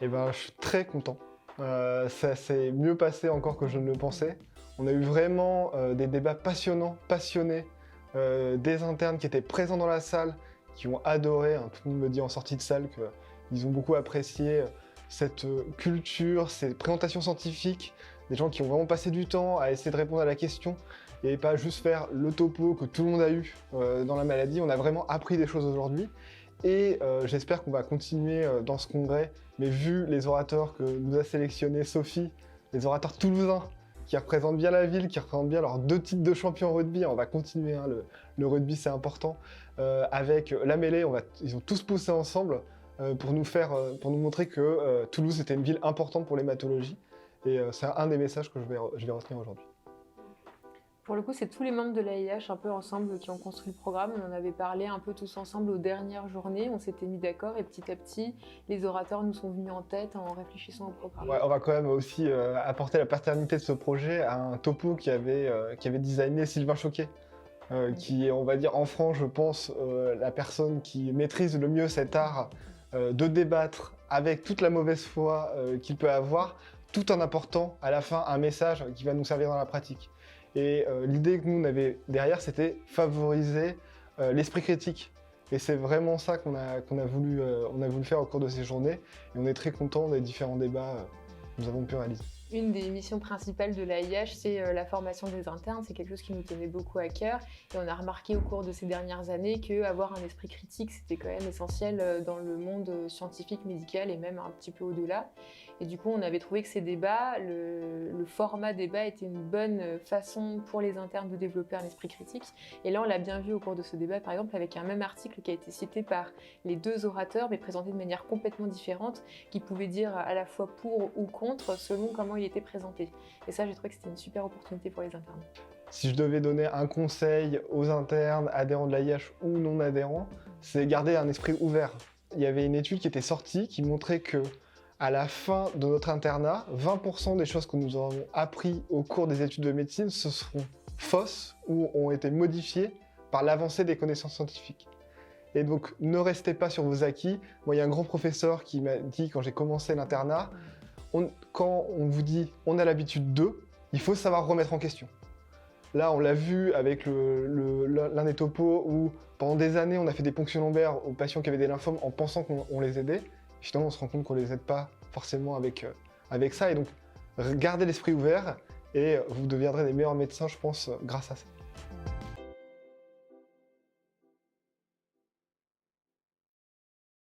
Eh ben, je suis très content. Ça s'est mieux passé encore que je ne le pensais. On a eu vraiment des débats passionnants, passionnés, des internes qui étaient présents dans la salle, qui ont adoré, hein. Tout le monde me dit en sortie de salle qu'ils ont beaucoup apprécié cette culture, ces présentations scientifiques, des gens qui ont vraiment passé du temps à essayer de répondre à la question et pas juste faire le topo que tout le monde a eu dans la maladie. On a vraiment appris des choses aujourd'hui. Et j'espère qu'on va continuer dans ce congrès, mais vu les orateurs que nous a sélectionnés Sophie, les orateurs toulousains, qui représentent bien la ville, qui représentent bien leurs 2 titres de champion rugby, on va continuer, hein, le rugby c'est important. Avec la mêlée, ils ont tous poussé ensemble pour nous montrer que Toulouse était une ville importante pour l'hématologie. Et c'est un des messages que je vais retenir aujourd'hui. Pour le coup, c'est tous les membres de l'AIH un peu ensemble qui ont construit le programme. On en avait parlé un peu tous ensemble aux dernières journées. On s'était mis d'accord et petit à petit, les orateurs nous sont venus en tête en réfléchissant au programme. Ouais, on va quand même aussi apporter la paternité de ce projet à un topo qui avait designé Sylvain Choquet, qui est, on va dire, en France, je pense, la personne qui maîtrise le mieux cet art de débattre avec toute la mauvaise foi qu'il peut avoir, tout en apportant à la fin un message qui va nous servir dans la pratique. Et l'idée que nous on avait derrière, c'était favoriser l'esprit critique. Et c'est vraiment ça qu'on a voulu faire au cours de ces journées. Et on est très contents des différents débats que nous avons pu réaliser. Une des missions principales de l'AIH, c'est la formation des internes. C'est quelque chose qui nous tenait beaucoup à cœur. Et on a remarqué au cours de ces dernières années qu'avoir un esprit critique, c'était quand même essentiel dans le monde scientifique, médical et même un petit peu au-delà. Et du coup, on avait trouvé que ces débats, le format débat était une bonne façon pour les internes de développer un esprit critique. Et là, on l'a bien vu au cours de ce débat, par exemple, avec un même article qui a été cité par les 2 orateurs, mais présenté de manière complètement différente, qui pouvait dire à la fois pour ou contre, selon comment il était présenté. Et ça, j'ai trouvé que c'était une super opportunité pour les internes. Si je devais donner un conseil aux internes, adhérents de l'AIH ou non adhérents, c'est garder un esprit ouvert. Il y avait une étude qui était sortie qui montrait que à la fin de notre internat, 20% des choses que nous avons appris au cours des études de médecine se seront fausses ou ont été modifiées par l'avancée des connaissances scientifiques. Et donc, ne restez pas sur vos acquis. Moi, il y a un grand professeur qui m'a dit, quand j'ai commencé l'internat, quand on vous dit « on a l'habitude de », il faut savoir remettre en question. Là, on l'a vu avec l'un des topos où, pendant des années, on a fait des ponctions lombaires aux patients qui avaient des lymphomes en pensant qu'on les aidait. Finalement, on se rend compte qu'on les aide pas forcément avec ça. Et donc, gardez l'esprit ouvert et vous deviendrez des meilleurs médecins, je pense, grâce à ça.